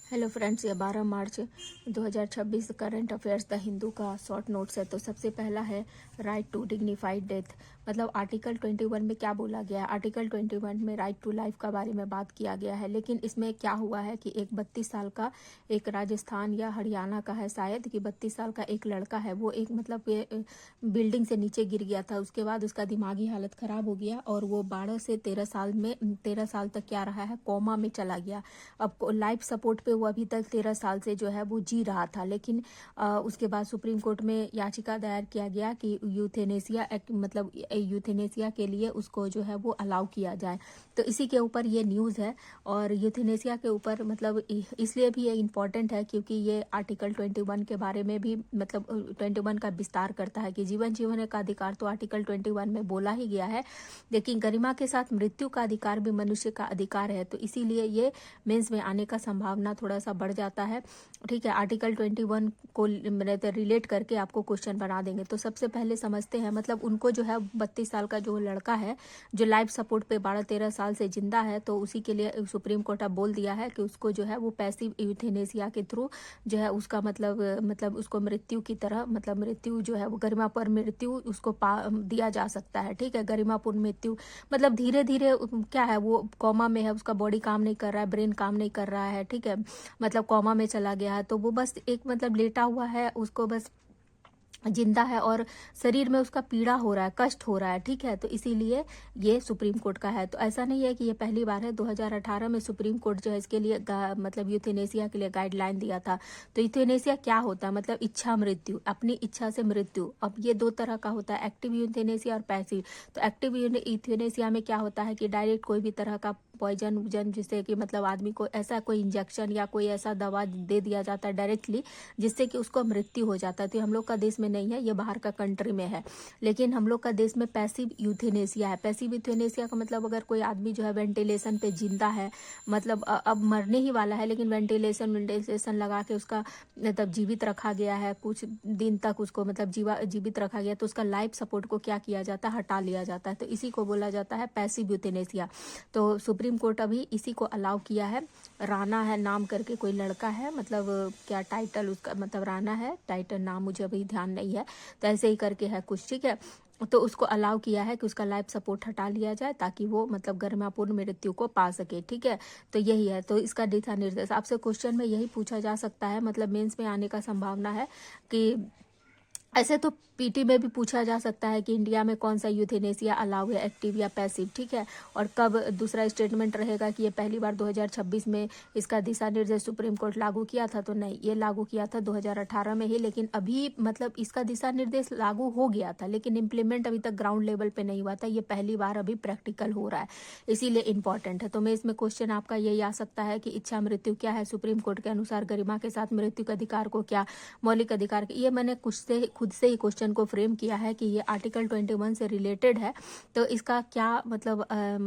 Hello friends, ये 12 मार्च 2026 current affairs the Hindu का short notes है। तो सबसे पहला है राइट टू डिग्निफाइड डेथ। मतलब आर्टिकल 21 में क्या बोला गया है। आर्टिकल 21 में राइट टू लाइफ का बारे में बात किया गया है, लेकिन इसमें क्या हुआ है कि एक 32 साल का एक राजस्थान या हरियाणा का है शायद, कि 32 साल का एक लड़का है, वो एक मतलब बिल्डिंग से नीचे गिर गया था। उसके बाद उसका दिमागी हालत खराब हो गया और वो 12 से 13 साल तक क्या रहा है, कोमा में चला गया। अब लाइफ सपोर्ट पे वो अभी तक 13 साल से जो है वो जी रहा था, लेकिन उसके बाद सुप्रीम कोर्ट में याचिका दायर किया गया कि यूथेनेसिया एक्ट मतलब यूथेनेसिया के लिए उसको जो है वो अलाउ किया जाए। तो इसी के ऊपर ये न्यूज़ है। और यूथेनेसिया के ऊपर मतलब इसलिए भी ये इम्पोर्टेंट है क्योंकि ये आर्टिकल 21 के बारे में भी मतलब 21 का विस्तार करता है कि जीवन जीवन का अधिकार तो आर्टिकल 21 में बोला ही गया है, लेकिन गरिमा के साथ मृत्यु का अधिकार भी मनुष्य का अधिकार है। तो इसीलिए ये मेंस में आने का संभावना थोड़ा सा बढ़ जाता है। ठीक है, आर्टिकल 21 को रिलेट करके आपको क्वेश्चन बना देंगे। तो सबसे पहले समझते हैं, मतलब उनको जो है 32 साल का जो लड़का है जो लाइफ सपोर्ट पे 12-13 साल से जिंदा है, तो उसी के लिए सुप्रीम कोर्ट अब बोल दिया है कि उसको जो है वो पैसिव यूथेनेसिया के थ्रू जो है उसका मतलब उसको मृत्यु की तरह मतलब मृत्यु जो है वो गरिमापूर्ण मृत्यु उसको दिया जा सकता है। ठीक है, गरिमापूर्ण मृत्यु मतलब धीरे धीरे क्या है, वो कोमा में है, उसका बॉडी काम नहीं कर रहा है, ब्रेन काम नहीं कर रहा है। ठीक है, मतलब कोमा में चला गया है, तो वो बस एक मतलब लेटा हुआ है, उसको बस जिंदा है और शरीर में उसका पीड़ा हो रहा है, कष्ट हो रहा है। ठीक है, तो इसीलिए ये सुप्रीम कोर्ट का है। तो ऐसा नहीं है कि ये पहली बार है, 2018 में सुप्रीम कोर्ट जो है इसके लिए मतलब यूथेनेसिया के लिए गाइडलाइन दिया था। तो यूथेनेसिया क्या होता है, मतलब इच्छा मृत्यु, अपनी इच्छा से मृत्यु। अब ये दो तरह का होता है, एक्टिव यूथेनेसिया और पैसिव। तो एक्टिव यूथेनेसिया में क्या होता है कि डायरेक्ट कोई भी तरह का पॉइजन वजन, जिससे कि मतलब आदमी को ऐसा कोई इंजेक्शन या कोई ऐसा दवा दे दिया जाता है डायरेक्टली, जिससे कि उसको मृत्यु हो जाता है। तो हम लोग का देश में नहीं है, ये बाहर का कंट्री में है, लेकिन हम लोग का देश में पैसिव यूथेनेसिया है। पैसिव यूथेनेसिया का मतलब अगर कोई आदमी जो है वेंटिलेशन पे जिंदा है, मतलब अब मरने ही वाला है, लेकिन वेंटिलेशन लगा के उसका मतलब जीवित रखा गया है, कुछ दिन तक उसको मतलब जीवित रखा गया, तो उसका लाइफ सपोर्ट को क्या किया जाता है, हटा लिया जाता है। तो इसी को बोला जाता है पैसिव यूथेनेसिया। तो सुप्रीम कोर्ट अभी इसी को अलाउ किया है। राणा है नाम करके कोई लड़का है, मतलब क्या टाइटल उसका, मतलब राणा है टाइटल, नाम मुझे अभी ध्यान नहीं है, तो ऐसे ही करके है कुछ। ठीक है, तो उसको अलाउ किया है कि उसका लाइफ सपोर्ट हटा लिया जाए ताकि वो मतलब गरिमापूर्ण मृत्यु को पा सके। ठीक है, तो यही है। तो इसका दिशा निर्देश आपसे क्वेश्चन में यही पूछा जा सकता है, मतलब मेंस में आने का संभावना है कि ऐसे तो पीटी में भी पूछा जा सकता है कि इंडिया में कौन सा यूथेनेसिया अलाउ है, एक्टिव या पैसिव। ठीक है, और कब दूसरा स्टेटमेंट रहेगा कि ये पहली बार 2026 में इसका दिशा निर्देश सुप्रीम कोर्ट लागू किया था, तो नहीं, ये लागू किया था 2018 में ही, लेकिन अभी मतलब इसका दिशा निर्देश लागू हो गया था, लेकिन इम्प्लीमेंट अभी तक ग्राउंड लेवल पे नहीं हुआ था। ये पहली बार अभी प्रैक्टिकल हो रहा है, इसीलिए इंपॉर्टेंट है। तो मैं इसमें क्वेश्चन आपका यही आ सकता है कि इच्छा मृत्यु क्या है सुप्रीम कोर्ट के अनुसार, गरिमा के साथ मृत्यु के अधिकार को क्या मौलिक अधिकार। ये मैंने खुद से ही क्वेश्चन को फ्रेम किया है कि ये आर्टिकल 21 से रिलेटेड है, तो इसका क्या मतलब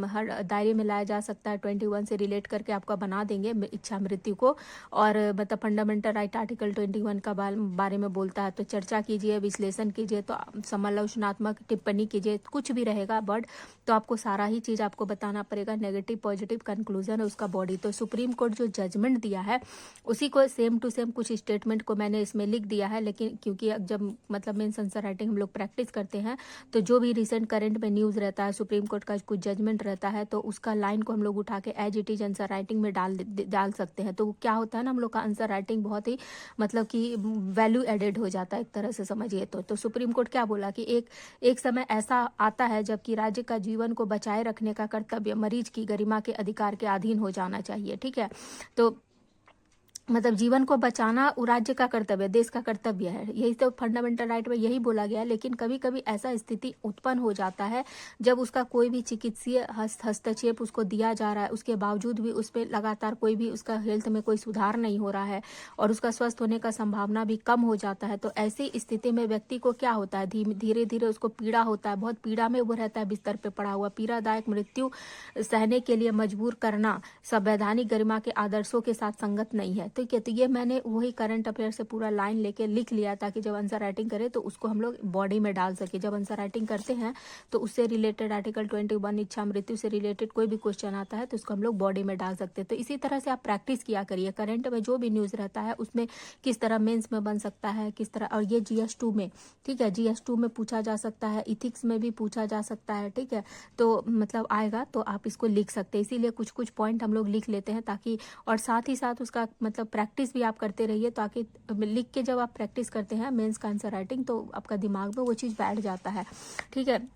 हर दायरे में लाया जा सकता है, 21 से रिलेट करके आपका बना देंगे इच्छा मृत्यु को। और मतलब फंडामेंटल राइट आर्टिकल 21 का बारे में बोलता है, तो चर्चा कीजिए, विश्लेषण कीजिए, तो समालोचनात्मक टिप्पणी कीजिए, कुछ भी रहेगा वर्ड, तो आपको सारा ही चीज आपको बताना पड़ेगा, नेगेटिव पॉजिटिव कंक्लूजन है उसका बॉडी। तो सुप्रीम कोर्ट जो जजमेंट दिया है उसी को सेम टू सेम कुछ स्टेटमेंट को मैंने इसमें लिख दिया है, लेकिन क्योंकि जब मतलब मेंस आंसर राइटिंग हम लोग प्रैक्टिस करते हैं, तो जो भी रिसेंट करंट में न्यूज़ रहता है, सुप्रीम कोर्ट का कुछ जजमेंट रहता है, तो उसका लाइन को हम लोग उठा के as it is answer writing में डाल सकते हैं। तो क्या होता है ना, हम लोग का आंसर राइटिंग बहुत ही मतलब कि वैल्यू एडेड हो जाता है एक तरह से, समझिए। तो सुप्रीम कोर्ट क्या बोला कि एक समय ऐसा आता है जबकि राज्य का जीवन को बचाए रखने का कर्तव्य मरीज की गरिमा के अधिकार के अधीन हो जाना चाहिए। ठीक है, तो मतलब जीवन को बचाना राज्य का कर्तव्य, देश का कर्तव्य है, यही तो फंडामेंटल राइट में यही बोला गया है। लेकिन कभी कभी ऐसा स्थिति उत्पन्न हो जाता है जब उसका कोई भी चिकित्सीय हस्तक्षेप उसको दिया जा रहा है, उसके बावजूद भी उस पर लगातार कोई भी उसका हेल्थ में कोई सुधार नहीं हो रहा है और उसका स्वस्थ होने का संभावना भी कम हो जाता है। तो ऐसी स्थिति में व्यक्ति को क्या होता है, धीरे धीरे उसको पीड़ा होता है, बहुत पीड़ा में वो रहता है, बिस्तर पे पड़ा हुआ। पीड़ादायक मृत्यु सहने के लिए मजबूर करना संवैधानिक गरिमा के आदर्शों के साथ संगत नहीं है। ठीक है। तो ये मैंने वही करंट अफेयर से पूरा लाइन लेके लिख लिया ताकि जब आंसर राइटिंग करें तो उसको हम लोग बॉडी में डाल सके। जब आंसर राइटिंग करते हैं तो उससे रिलेटेड आर्टिकल 21 इच्छा मृत्यु से रिलेटेड कोई भी क्वेश्चन आता है तो उसको हम लोग बॉडी में डाल सकते हैं। तो इसी तरह से आप प्रैक्टिस किया करिए। करंट में जो भी न्यूज़ रहता है उसमें किस तरह मेंस में बन सकता है, किस तरह, और ये GS2 में, ठीक है, GS2 में पूछा जा सकता है, इथिक्स में भी पूछा जा सकता है, ठीक है। तो मतलब आएगा तो आप इसको लिख सकते हैं। इसीलिए कुछ कुछ पॉइंट हम लोग लिख लेते हैं ताकि, और साथ ही साथ उसका मतलब प्रैक्टिस भी आप करते रहिए ताकि लिख के जब आप प्रैक्टिस करते हैं मेंस का आंसर राइटिंग तो आपका दिमाग में वो चीज़ बैठ जाता है, ठीक है।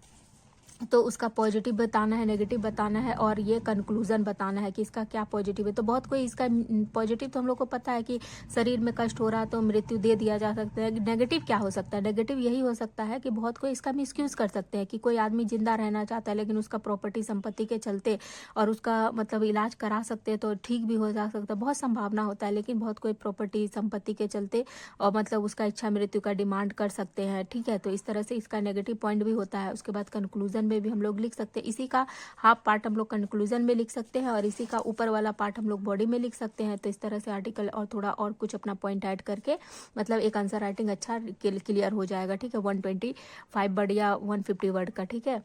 तो उसका पॉजिटिव बताना है, नेगेटिव बताना है, और ये कंक्लूजन बताना है कि इसका क्या पॉजिटिव है। तो बहुत कोई इसका पॉजिटिव तो हम लोग को पता है कि शरीर में कष्ट हो रहा है तो मृत्यु दे दिया जा सकता है। नेगेटिव क्या हो सकता है? नेगेटिव यही हो सकता है कि बहुत कोई इसका मिसयूज कर सकते हैं कि कोई आदमी जिंदा रहना चाहता है लेकिन उसका प्रॉपर्टी संपत्ति के चलते और उसका मतलब इलाज करा सकते हैं तो ठीक भी हो जा सकता है, बहुत संभावना होता है। लेकिन बहुत कोई प्रॉपर्टी संपत्ति के चलते और मतलब उसका इच्छा मृत्यु का डिमांड कर सकते हैं, ठीक है। तो इस तरह से इसका नेगेटिव पॉइंट भी होता है। उसके बाद कंक्लूजन में भी हम लोग लिख सकते हैं। इसी का हाफ पार्ट हम लोग कंक्लूजन में लिख सकते हैं और इसी का ऊपर वाला पार्ट हम लोग बॉडी में लिख सकते हैं। तो इस तरह से आर्टिकल और थोड़ा और कुछ अपना पॉइंट ऐड करके मतलब एक आंसर राइटिंग अच्छा क्लियर हो जाएगा, ठीक है। 125 वर्ड या 150 वर्ड का, ठीक है।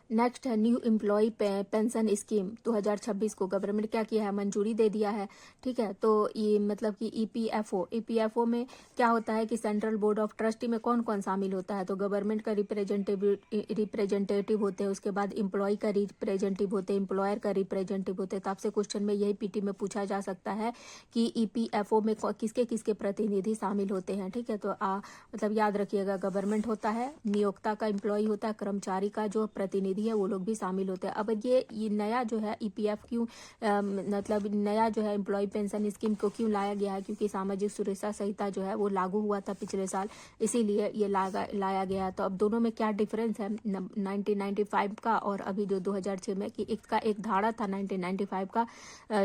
नेक्स्ट है न्यू एम्प्लॉय पेंशन स्कीम 2026 को गवर्नमेंट क्या किया है, मंजूरी दे दिया है, ठीक है। तो ये मतलब कि ईपीएफओ में क्या होता है कि सेंट्रल बोर्ड ऑफ ट्रस्टी में कौन कौन शामिल होता है, तो गवर्नमेंट का रिप्रेजेंटेटिव होते हैं, उसके बाद एम्प्लॉय का रिप्रेजेंटेटिव होते हैं, एम्प्लॉयर का रिप्रेजेंटेटिव होते हैं। तो आपसे क्वेश्चन में यही पीटी में पूछा जा सकता है कि ईपीएफओ में किसके किसके प्रतिनिधि शामिल होते हैं, ठीक है। तो मतलब याद रखिएगा, गवर्नमेंट होता है, नियोक्ता का एम्प्लॉय होता है, कर्मचारी का जो प्रतिनिधि है वो लोग भी शामिल होते हैं। अब ये नया जो है ईपीएफ क्यों मतलब नया जो है एम्प्लॉय पेंशन स्कीम को क्यों लाया गया है, क्योंकि सामाजिक सुरक्षा संहिता जो है वो लागू हुआ था पिछले साल, इसीलिए ये लाया गया है। तो अब दोनों में क्या डिफरेंस है 1995 का और अभी जो 2006 में, कि इसका एक धारा था 1995 का,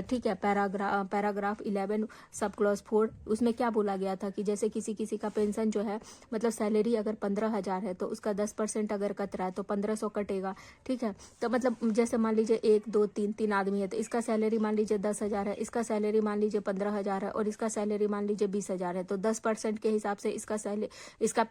ठीक है, पैराग्राफ 11 सब क्लॉज 4, उसमें क्या बोला गया था कि जैसे किसी का पेंशन जो है मतलब सैलरी अगर 15,000 है तो उसका 10% अगर कट रहा है तो 1,500 कटेगा, ठीक है। तो मतलब जैसे मान लीजिए 1 2 3 आदमी है तो इसका सैलरी मान लीजिए 10,000 है, इसका सैलरी मान लीजिए 15,000 है और इसका सैलरी मान लीजिए 20,000 है। तो 10% के हिसाब से इसका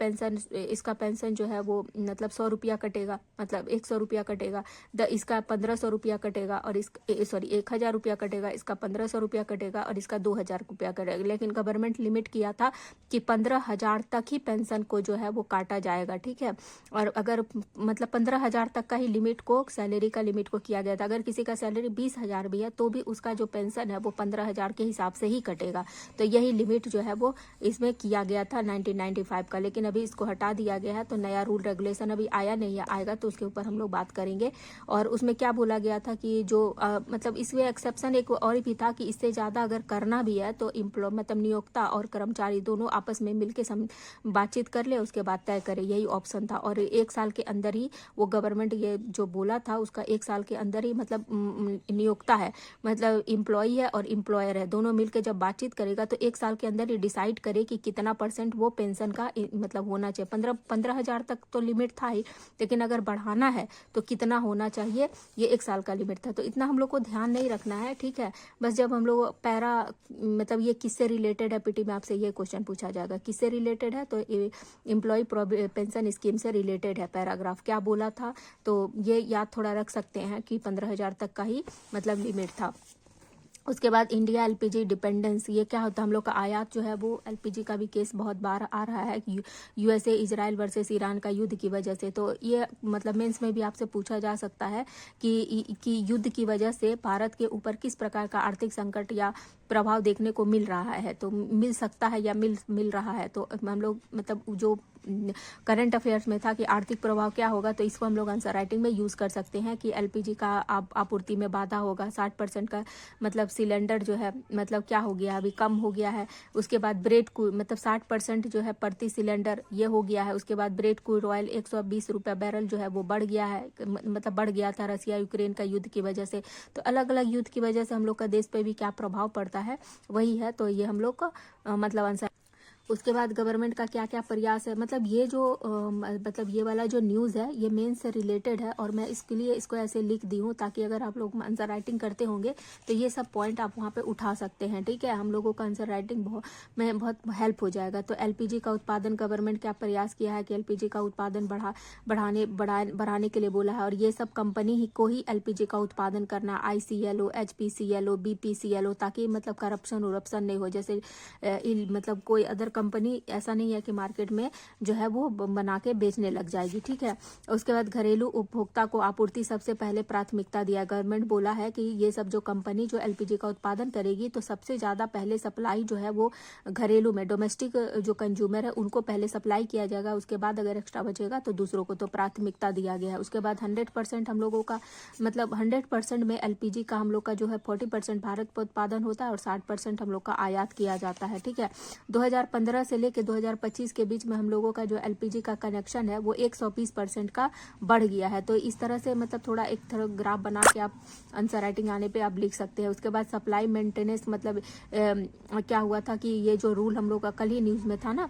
पेंशन जो है वो मतलब 100 रुपया कटेगा, मतलब 100 रुपया कटेगा, इसका 1,500 रुपया कटेगा और 1,000 रुपया कटेगा, इसका 1,500 रुपया कटेगा और इसका 2,000 रुपया कटेगा। लेकिन गवर्नमेंट लिमिट किया था कि 15,000 तक ही पेंशन को जो है वो काटा जाएगा, ठीक है। और अगर मतलब 15,000 तक का ही लिमिट को, सैलरी का लिमिट को किया गया था। अगर किसी का सैलरी 20,000 भी है तो भी उसका जो पेंशन है वो 15,000 के हिसाब से ही कटेगा। तो यही लिमिट जो है वो इसमें किया गया था 1995 का, लेकिन अभी इसको हटा दिया गया है। तो नया रूल रेगुलेशन अभी आया नहीं है, आएगा तो उसके ऊपर हम लोग बात करेंगे। और उसमें क्या बोला गया था कि जो मतलब इसमें एक्सेप्शन एक और भी था कि इससे ज़्यादा अगर करना भी है तो मतलब नियोक्ता और कर्मचारी दोनों आपस में मिलकर बातचीत कर ले, उसके बाद तय करे, यही ऑप्शन था। और 1 साल के अंदर ही वो गवर्नमेंट ये जो बोला था उसका 1 साल के अंदर ही मतलब नियोक्ता है, मतलब एम्प्लॉई है और एम्प्लॉयर है, दोनों मिलकर जब बातचीत करेगा तो 1 साल के अंदर ही डिसाइड करे कि कितना % वो पेंशन का मतलब होना चाहिए। 15,000 तक तो लिमिट था ही, लेकिन अगर बढ़ाना है तो कितना होना चाहिए, ये 1 साल का लिमिट था। तो इतना हम लोग को ध्यान नहीं रखना है, ठीक है। बस जब हम लोग पैरा मतलब ये किससे रिलेटेड है, पीटी में आपसे ये क्वेश्चन पूछा जाएगा किससे रिलेटेड है, तो एम्प्लॉय पेंशन स्कीम से रिलेटेड है। पैराग्राफ क्या बोला था तो ये याद थोड़ा रख सकते हैं कि 15,000 तक का ही मतलब लिमिट था। उसके बाद इंडिया एलपीजी डिपेंडेंस, ये क्या होता है, हम लोग का आयात जो है वो एलपीजी का भी केस बहुत बार आ रहा है, यूएसए इजराइल वर्सेस ईरान का युद्ध की वजह से। तो ये मतलब मेंस में भी आपसे पूछा जा सकता है कि युद्ध की वजह से भारत के ऊपर किस प्रकार का आर्थिक संकट या प्रभाव देखने को मिल रहा है, तो मिल सकता है या मिल रहा है। तो हम लोग मतलब जो करंट अफेयर्स में था कि आर्थिक प्रभाव क्या होगा, तो इसको हम लोग आंसर राइटिंग में यूज कर सकते हैं कि एलपीजी का आपूर्ति में बाधा होगा, 60% का मतलब सिलेंडर जो है मतलब क्या हो गया, अभी कम हो गया है। उसके बाद ब्रेड क्रूड मतलब 60% जो है प्रति सिलेंडर ये हो गया है। उसके बाद ब्रेड क्रूड ऑयल 120 रुपये बैरल जो है वो बढ़ गया है, मतलब बढ़ गया था रसिया यूक्रेन का युद्ध की वजह से। तो अलग अलग युद्ध की वजह से हम लोग का देश पे भी क्या प्रभाव पड़ता है वही है। तो ये हम लोग का मतलब आंसर उसके बाद गवर्नमेंट का क्या क्या प्रयास है, मतलब ये जो मतलब ये वाला जो न्यूज़ है ये मेन से रिलेटेड है, और मैं इसके लिए इसको ऐसे लिख दी हूँ ताकि अगर आप लोग आंसर राइटिंग करते होंगे तो ये सब पॉइंट आप वहाँ पे उठा सकते हैं। ठीक है, हम लोगों का आंसर राइटिंग में बहुत हेल्प हो जाएगा। तो एलपीजी का उत्पादन, गवर्नमेंट क्या प्रयास किया है कि एलपीजी का उत्पादन बढ़ाने के लिए बोला है, और ये सब कंपनी ही को ही एलपीजी का उत्पादन करना, ICLO, HPCLO, BPCLO, ताकि मतलब करप्शन उरप्शन नहीं हो। जैसे मतलब कोई अदर कंपनी ऐसा नहीं है कि मार्केट में जो है वो बना के बेचने लग जाएगी। ठीक है, उसके बाद घरेलू उपभोक्ता को आपूर्ति सबसे पहले प्राथमिकता दिया। गवर्नमेंट बोला है कि ये सब जो कंपनी जो एलपीजी का उत्पादन करेगी तो सबसे ज़्यादा पहले सप्लाई जो है वो घरेलू में, डोमेस्टिक जो कंज्यूमर है उनको पहले सप्लाई किया जाएगा, उसके बाद अगर एक्स्ट्रा बचेगा तो दूसरों को तो प्राथमिकता दिया गया है। उसके बाद 100% हम लोगों का मतलब 100% में एलपीजी का हम लोग का जो है 40% भारत पर उत्पादन होता है और 60% हम लोग का आयात किया जाता है। ठीक है, 2015 से लेकर 2025 के बीच में हम लोगों का जो एलपीजी का कनेक्शन है वो 120% का बढ़ गया है। तो इस तरह से मतलब थोड़ा एक तरह ग्राफ बना के आप आंसर राइटिंग आने पे आप लिख सकते हैं। उसके बाद सप्लाई मेंटेनेंस, मतलब क्या हुआ था कि ये जो रूल हम लोग का कल ही न्यूज़ में था ना,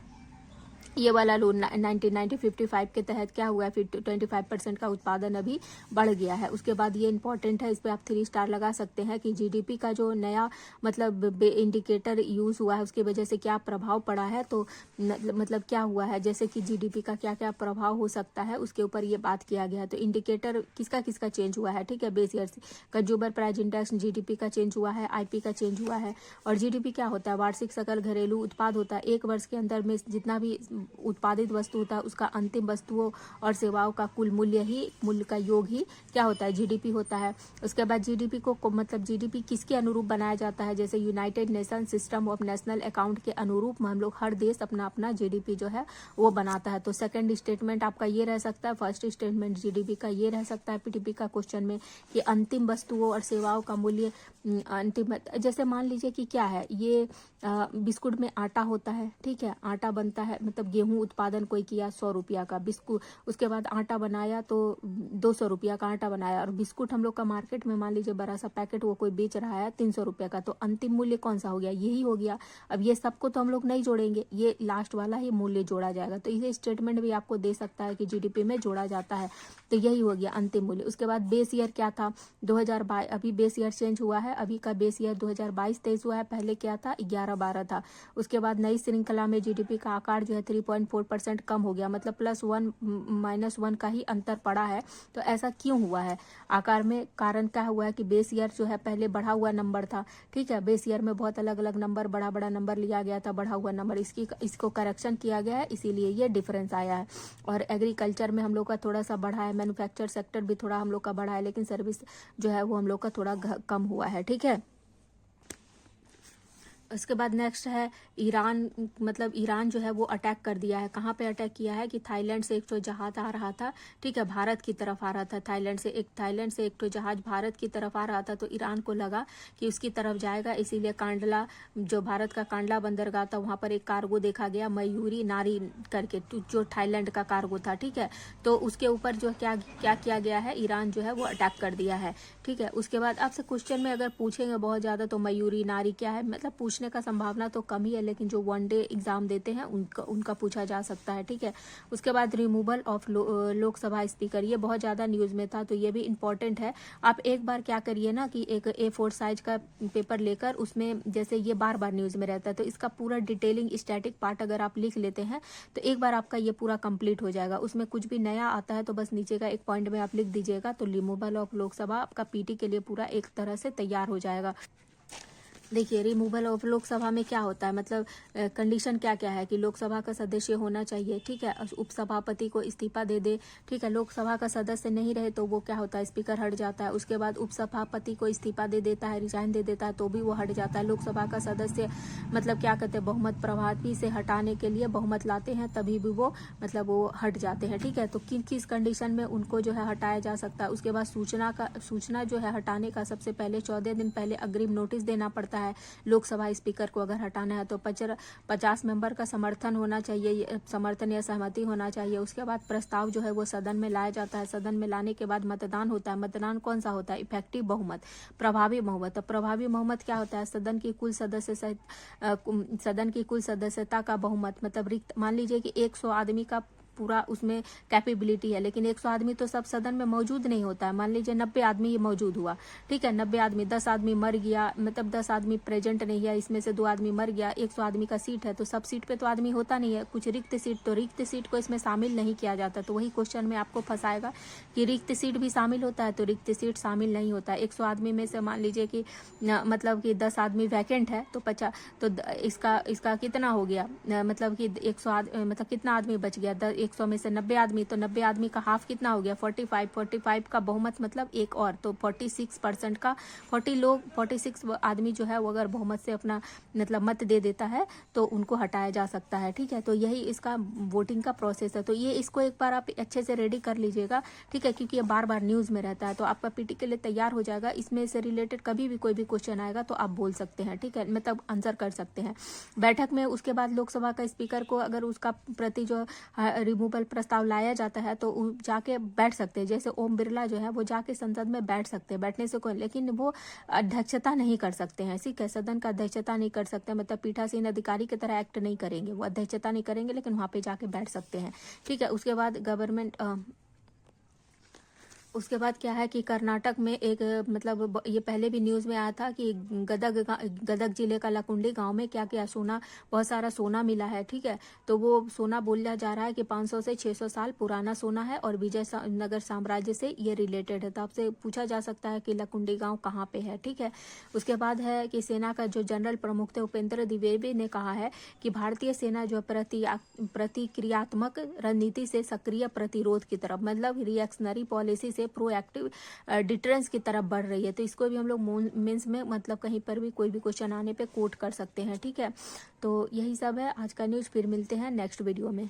ये वाला लोन 1955 के तहत क्या हुआ है, फिर 25% का उत्पादन अभी बढ़ गया है। उसके बाद ये इंपॉर्टेंट है, इस पर आप 3 स्टार लगा सकते हैं कि जीडीपी का जो नया मतलब इंडिकेटर यूज हुआ है उसकी वजह से क्या प्रभाव पड़ा है। तो मतलब क्या हुआ है, जैसे कि जीडीपी का क्या क्या प्रभाव हो सकता है उसके ऊपर ये बात किया गया है। तो इंडिकेटर किसका किसका चेंज हुआ है, ठीक है, बेस ईयर से कंज्यूमर प्राइस इंडेक्स जीडीपी का चेंज हुआ है, आईपी का चेंज हुआ है। और जीडीपी क्या होता है, वार्षिक सकल घरेलू उत्पाद होता है। एक वर्ष के अंदर में जितना भी उत्पादित वस्तु होता है उसका अंतिम वस्तुओं और सेवाओं का कुल मूल्य का योग ही क्या होता है, जीडीपी होता है। उसके बाद जीडीपी को मतलब जीडीपी किसके अनुरूप बनाया जाता है, जैसे United nation system of national account के अनुरूप हम लोग हर देश अपना अपना जीडीपी जो है वो बनाता है। तो सेकंड स्टेटमेंट आपका ये रह सकता है, फर्स्ट स्टेटमेंट जीडीपी का ये रह सकता है पीडीपी का क्वेश्चन में कि अंतिम वस्तुओं और सेवाओं का मूल्य अंतिम, जैसे मान लीजिए कि क्या है ये बिस्कुट में आटा होता है, ठीक है, आटा बनता है, मतलब गेहूं उत्पादन कोई किया 100 रुपया का बिस्कुट, उसके बाद आटा बनाया तो 200 रुपया का आटा बनाया, और बिस्कुट हम लोग का मार्केट में मान लीजिए बड़ा सा पैकेट वो कोई बेच रहा है 300 रुपया का, तो अंतिम मूल्य कौन सा हो गया, यही हो गया। अब ये सबको तो हम लोग नहीं जोड़ेंगे, ये लास्ट वाला ही मूल्य जोड़ा जाएगा। तो ये स्टेटमेंट भी आपको दे सकता है कि जीडीपी में जोड़ा जाता है, तो यही हो गया अंतिम मूल्य। उसके बाद बेस ईयर क्या था 2022, अभी बेस ईयर चेंज हुआ है, अभी का बेस ईयर 2022-23 हुआ है, पहले क्या था 11-12 था। उसके बाद नई श्रृंखला में जीडीपी का आकार जो है 3.4% कम हो गया, मतलब +1 -1 का ही अंतर पड़ा है। तो ऐसा क्यों हुआ है आकार में, कारण क्या हुआ है कि बेस ईयर जो है पहले बढ़ा हुआ नंबर था, ठीक है, बेस ईयर में बहुत अलग अलग नंबर बड़ा बड़ा नंबर लिया गया था, बढ़ा हुआ नंबर, इसको करेक्शन किया गया है, इसीलिए ये डिफरेंस आया है। और एग्रीकल्चर में हम लोग का थोड़ा सा बढ़ा है, मैन्युफैक्चर सेक्टर भी थोड़ा हम लोग का बढ़ा है, लेकिन सर्विस जो है वो हम लोग का थोड़ा कम हुआ है। ठीक है, उसके बाद नेक्स्ट है ईरान, मतलब ईरान जो है वो अटैक कर दिया है। कहाँ पे अटैक किया है कि थाईलैंड से एक तो जहाज आ रहा था, ठीक है, भारत की तरफ आ रहा था, थाईलैंड से एक तो जहाज भारत की तरफ आ रहा था, तो ईरान को लगा कि उसकी तरफ जाएगा, इसीलिए कांडला जो भारत का कांडला बंदरगाह था वहाँ पर एक कार्गो देखा गया मयूरी नारी करके, जो थाईलैंड का कार्गो था, ठीक है, तो उसके ऊपर जो क्या क्या किया गया है, ईरान जो है वो अटैक कर दिया है। ठीक है, उसके बाद आपसे क्वेश्चन में अगर पूछेंगे बहुत ज़्यादा तो मयूरी नारी क्या है, मतलब पूछने का संभावना तो कम ही है, लेकिन जो वनडे एग्जाम देते हैं उनका पूछा जा सकता है। ठीक है, उसके बाद रिमूवल ऑफ लोकसभा स्पीकर, ये बहुत ज़्यादा न्यूज़ में था, तो ये भी इंपॉर्टेंट है। आप एक बार क्या करिए ना कि एक A4 साइज का पेपर लेकर उसमें, जैसे ये बार बार न्यूज़ में रहता है, तो इसका पूरा डिटेलिंग स्टैटिक पार्ट अगर आप लिख लेते हैं तो एक बार आपका ये पूरा कंप्लीट हो जाएगा। उसमें कुछ भी नया आता है तो बस नीचे का एक पॉइंट में आप लिख दीजिएगा, तो रिमूवल ऑफ लोकसभा आपका पीटी के लिए पूरा एक तरह से तैयार हो जाएगा। देखिए, रिमूवल ऑफ लोकसभा में क्या होता है, मतलब कंडीशन क्या क्या है कि लोकसभा का सदस्य होना चाहिए, ठीक है, उपसभापति को इस्तीफा दे दे, ठीक है, लोकसभा का सदस्य नहीं रहे तो वो क्या होता है, स्पीकर हट जाता है। उसके बाद उपसभापति को इस्तीफा दे देता है, रिजाइन दे देता है, तो भी वो हट जाता है। लोकसभा का सदस्य मतलब क्या कहते हैं, बहुमत प्रभावी से हटाने के लिए बहुमत लाते हैं, तभी भी वो मतलब वो हट जाते हैं। ठीक है, तो किस कंडीशन में उनको जो है हटाया जा सकता है। उसके बाद सूचना जो है हटाने का सबसे पहले 14 दिन पहले अग्रिम नोटिस देना पड़ता है है लोकसभा स्पीकर को अगर हटाना है तो 50 मेंबर का समर्थन होना चाहिए, समर्थन या सहमति होना चाहिए। उसके बाद प्रस्ताव जो है वो सदन में लाया जाता है। सदन में लाने के बाद मतदान होता है। मतदान कौन सा होता है? इफेक्टिव बहुमत, प्रभावी बहुमत। अब प्रभावी बहुमत क्या होता है? सदन की कुल सदस्यता का बहुमत, मतलब रिक्त, मान लीजिए कि 100 आदमी का पूरा उसमें कैपेबिलिटी है, लेकिन 100 आदमी तो सब सदन में मौजूद नहीं होता है। मान लीजिए 90 आदमी ये मौजूद हुआ, ठीक है, 90 आदमी, 10 आदमी मर गया, मतलब 10 आदमी प्रेजेंट नहीं है, इसमें से 2 आदमी मर गया, 100 आदमी का सीट है, तो सब सीट पे तो आदमी होता नहीं है, कुछ रिक्त सीट, तो रिक्त सीट को इसमें शामिल नहीं किया जाता। तो वही क्वेश्चन में आपको फंसाएगा कि रिक्त सीट भी शामिल होता है, तो रिक्त सीट शामिल नहीं होता है। 100 आदमी में से मान लीजिए कि मतलब कि 10 आदमी वैकेंट है, तो 50, तो इसका कितना हो गया, मतलब कि 100 मतलब कितना आदमी बच गया? 100 में से 90 आदमी, तो 90 आदमी का हाफ कितना हो गया? 45 का बहुमत, मतलब एक और, तो 46% का 46 आदमी जो है वो अगर बहुमत से अपना मतलब मत दे देता है तो उनको हटाया जा सकता है, ठीक है। तो यही इसका वोटिंग का प्रोसेस है। तो ये इसको एक बार आप अच्छे से रेडी कर लीजिएगा, ठीक है, क्योंकि ये बार बार न्यूज़ में रहता है। तो आपका पीटी के लिए तैयार हो जाएगा। इसमें से रिलेटेड कभी भी कोई भी क्वेश्चन आएगा तो आप बोल सकते हैं, ठीक है, मतलब आंसर कर सकते हैं। बैठक में उसके बाद लोकसभा का स्पीकर को अगर उसका प्रति जो रिमूवल प्रस्ताव लाया जाता है तो जाके बैठ सकते हैं। जैसे ओम बिरला जो है वो जाके संसद में बैठ सकते हैं, बैठने से कोई, लेकिन वो अध्यक्षता नहीं कर सकते हैं, ठीक है, सदन का अध्यक्षता नहीं कर सकते, मतलब पीठासीन अधिकारी की तरह एक्ट नहीं करेंगे, वो अध्यक्षता नहीं करेंगे, लेकिन वहाँ पे जाके बैठ सकते हैं, ठीक है। उसके बाद उसके बाद क्या है कि कर्नाटक में एक मतलब ये पहले भी न्यूज़ में आया था कि गदग जिले का लकुंडी गांव में क्या क्या सोना, बहुत सारा सोना मिला है, ठीक है। तो वो सोना बोला जा रहा है कि 500 से 600 साल पुराना सोना है और विजयनगर साम्राज्य से ये रिलेटेड है। तो आपसे पूछा जा सकता है कि लकुंडी गाँव कहाँ पे है, ठीक है। उसके बाद है कि सेना का जो जनरल प्रमुख थे उपेंद्र द्विवेदी ने कहा है कि भारतीय सेना जो प्रतिक्रियात्मक रणनीति से सक्रिय प्रतिरोध की तरफ, मतलब रिएक्शनरी पॉलिसी से प्रोएक्टिव डिटरेंस की तरफ बढ़ रही है। तो इसको भी हम लोग मेंस में मतलब कहीं पर भी कोई भी क्वेश्चन आने पे कोट कर सकते हैं, ठीक है। तो यही सब है आज का न्यूज़। फिर मिलते हैं नेक्स्ट वीडियो में।